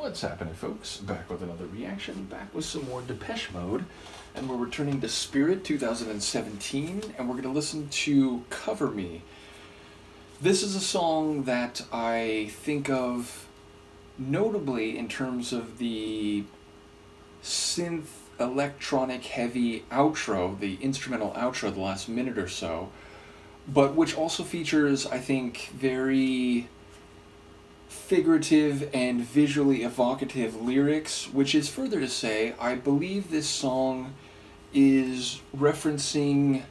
What's happening, folks? Back with another reaction, back with some more Depeche Mode, and we're returning to Spirit 2017, and we're going to listen to Cover Me. This is a song that I think of notably in terms of the synth electronic heavy outro, the instrumental outro, the last minute or so, but which also features, I think, very figurative and visually evocative lyrics, which is further to say, I believe this song is referencing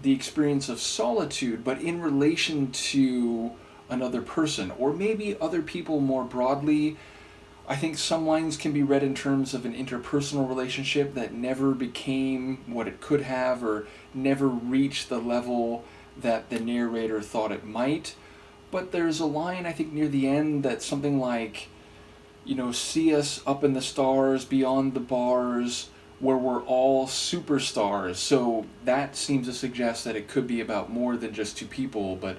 the experience of solitude, but in relation to another person, or maybe other people more broadly. I think some lines can be read in terms of an interpersonal relationship that never became what it could have, or never reached the level that the narrator thought it might. But there's a line, I think, near the end that's something like, see us up in the stars, beyond the bars, where we're all superstars. So that seems to suggest that it could be about more than just two people, but,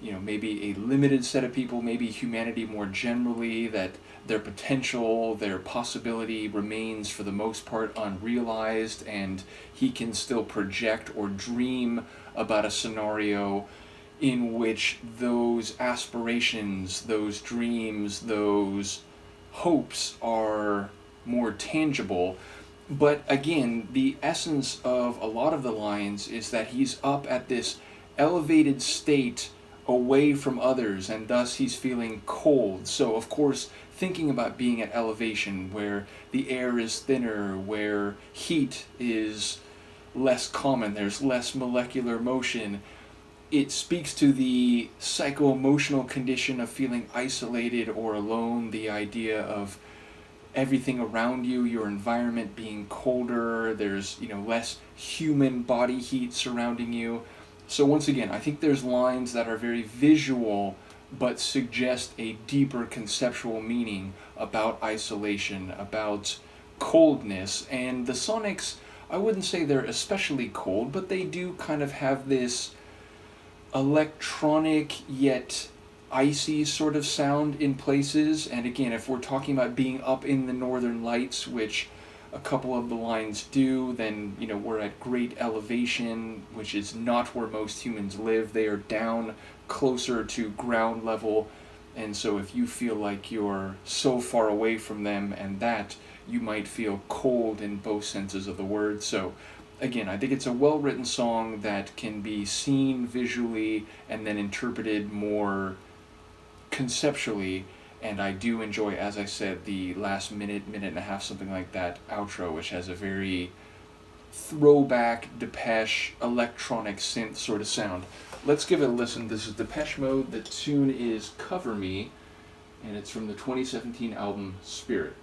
maybe a limited set of people, maybe humanity more generally, that their potential, their possibility remains for the most part unrealized, and he can still project or dream about a scenario in which those aspirations, those dreams, those hopes are more tangible. But again, the essence of a lot of the lines is that he's up at this elevated state away from others, and thus he's feeling cold. So of course, thinking about being at elevation where the air is thinner, where heat is less common, there's less molecular motion, it speaks to the psycho-emotional condition of feeling isolated or alone, the idea of everything around you, your environment being colder, there's less human body heat surrounding you. So once again, I think there's lines that are very visual but suggest a deeper conceptual meaning about isolation, about coldness. And the Sonics, I wouldn't say they're especially cold, but they do kind of have this electronic yet icy sort of sound in places. And again, if we're talking about being up in the northern lights, which a couple of the lines do, then we're at great elevation, which is not where most humans live. They are down closer to ground level, and so if you feel like you're so far away from them, and that you might feel cold in both senses of the word. So again, I think it's a well-written song that can be seen visually and then interpreted more conceptually, and I do enjoy, as I said, the last minute and a half, something like that, outro, which has a very throwback Depeche electronic synth sort of sound. Let's give it a listen. This is Depeche Mode. The tune is Cover Me, and it's from the 2017 album Spirit.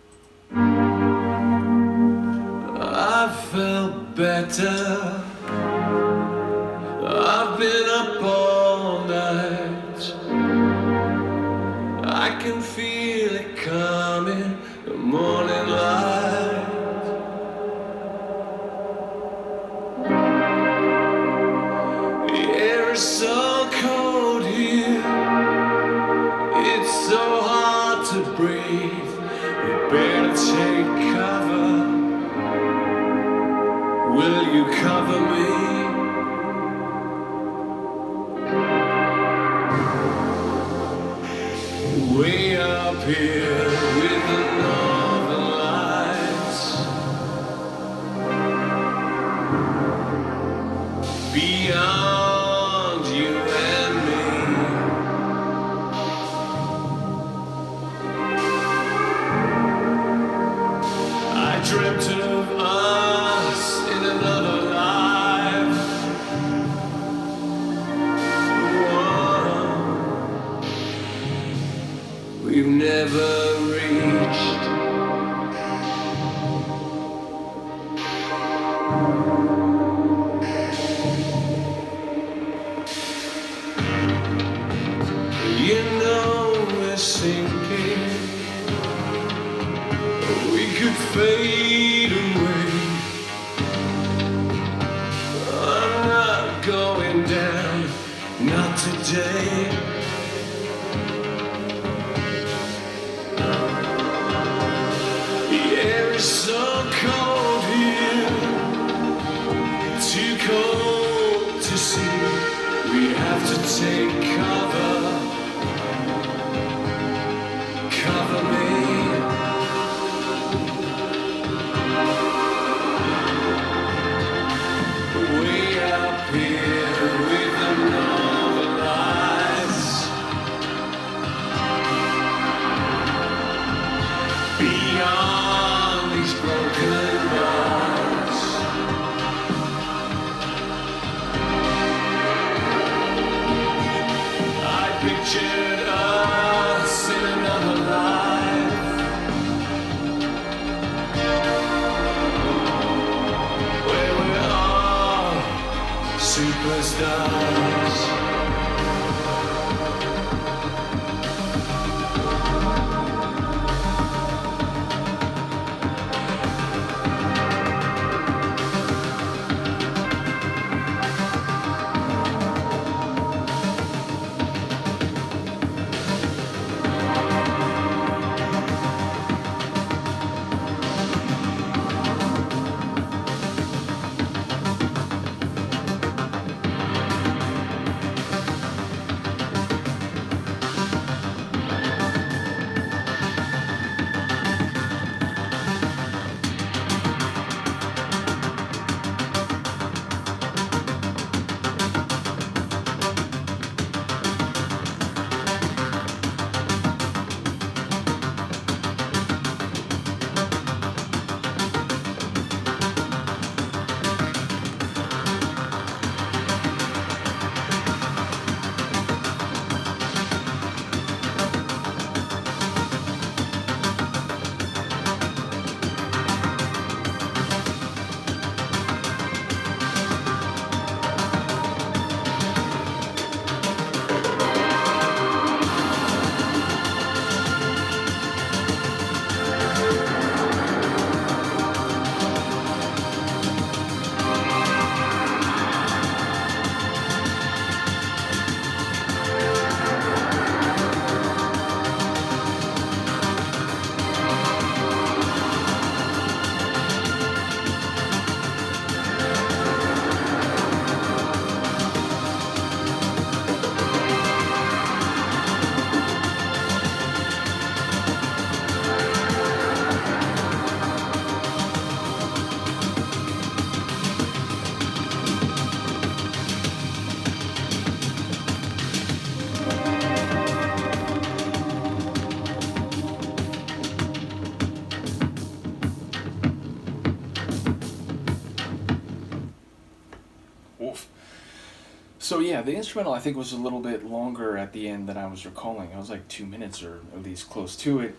I felt better. I've been up all night. I can feel it coming, the morning light. The air is so cold here. It's so hard to breathe. We better take cover. Will you cover me? Way up here with the northern lights, beyond you and me. I dreamt of us in another life. Whoa. We've never reached. We're sinking. We could fade away. I'm not going down, not today. beyond these broken bars. I pictured us in another life, where we're all superstars. Oof. So yeah, the instrumental I think was a little bit longer at the end than I was recalling. It was like 2 minutes or at least close to it.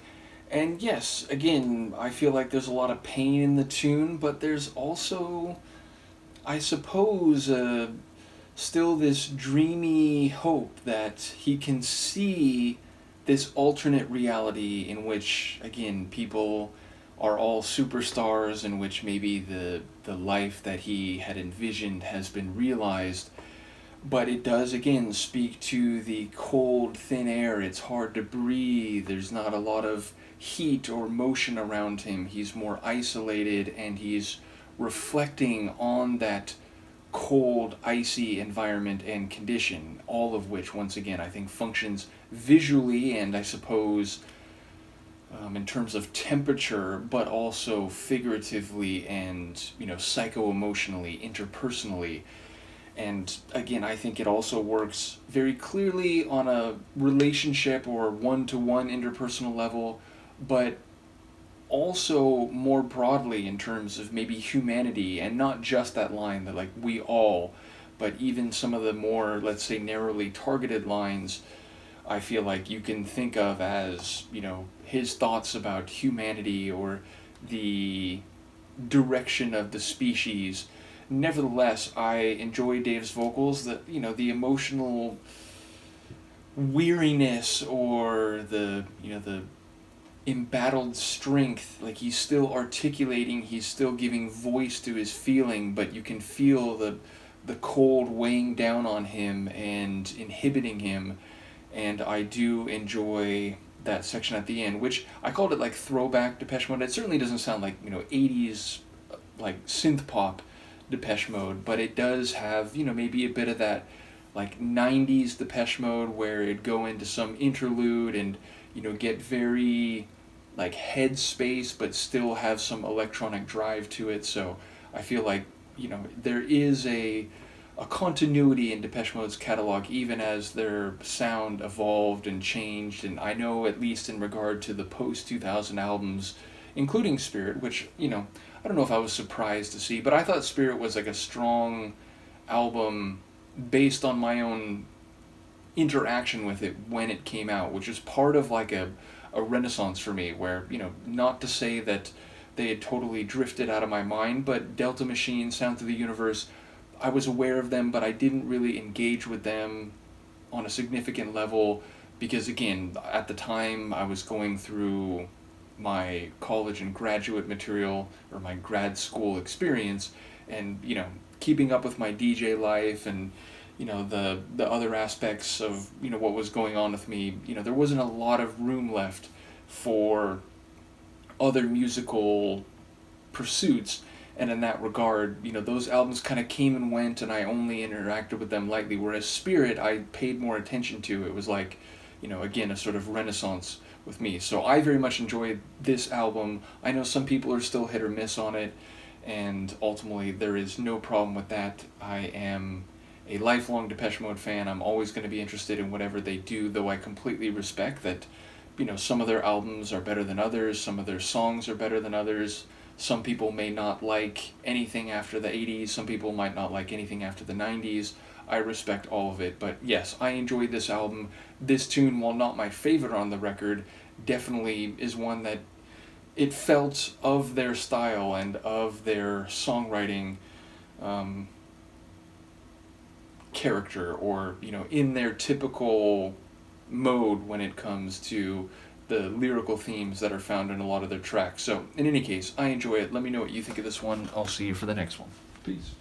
And yes, again, I feel like there's a lot of pain in the tune, but there's also, I suppose, still this dreamy hope that he can see this alternate reality in which, again, people are all superstars, in which maybe the life that he had envisioned has been realized. But it does, again, speak to the cold, thin air. It's hard to breathe. There's not a lot of heat or motion around him. He's more isolated, and he's reflecting on that cold, icy environment and condition, all of which, once again, I think functions visually and I suppose in terms of temperature, but also figuratively and, psycho-emotionally, interpersonally. And again, I think it also works very clearly on a relationship or one-to-one interpersonal level, but also more broadly in terms of maybe humanity, and not just that line that like we all, but even some of the more, let's say, narrowly targeted lines I feel like you can think of as, his thoughts about humanity or the direction of the species. Nevertheless, I enjoy Dave's vocals, the emotional weariness or the embattled strength. Like, he's still articulating, he's still giving voice to his feeling, but you can feel the cold weighing down on him and inhibiting him. And I do enjoy that section at the end, which I called it like throwback Depeche Mode. It certainly doesn't sound like 80s like synth pop Depeche Mode, but it does have maybe a bit of that like 90s Depeche Mode, where it'd go into some interlude and get very like headspace but still have some electronic drive to it. So I feel like there is a a continuity in Depeche Mode's catalog, even as their sound evolved and changed. And I know, at least in regard to the post 2000 albums, including Spirit, which, you know, I don't know if I was surprised to see, but I thought Spirit was like a strong album based on my own interaction with it when it came out, which is part of like a renaissance for me, where, you know, not to say that they had totally drifted out of my mind, but Delta Machine, Sound Through the Universe, I was aware of them, but I didn't really engage with them on a significant level because, again, at the time I was going through my college and graduate material, or my grad school experience, and, you know, keeping up with my DJ life and, you know, the other aspects of, you know, what was going on with me. You know, there wasn't a lot of room left for other musical pursuits, and in that regard, you know, those albums kind of came and went, and I only interacted with them lightly, whereas Spirit I paid more attention to. It was like, you know, again, a sort of renaissance with me. So I very much enjoyed this album. I know some people are still hit or miss on it, and ultimately there is no problem with that. I am a lifelong Depeche Mode fan. I'm always going to be interested in whatever they do, though I completely respect that, you know, some of their albums are better than others, some of their songs are better than others. Some people may not like anything after the 80s, some people might not like anything after the 90s. I respect all of it, but yes, I enjoyed this album. This tune, while not my favorite on the record, definitely is one that it felt of their style and of their songwriting character, or, you know, in their typical mode when it comes to the lyrical themes that are found in a lot of their tracks. So, in any case, I enjoy it. Let me know what you think of this one. I'll see you for the next one. Peace.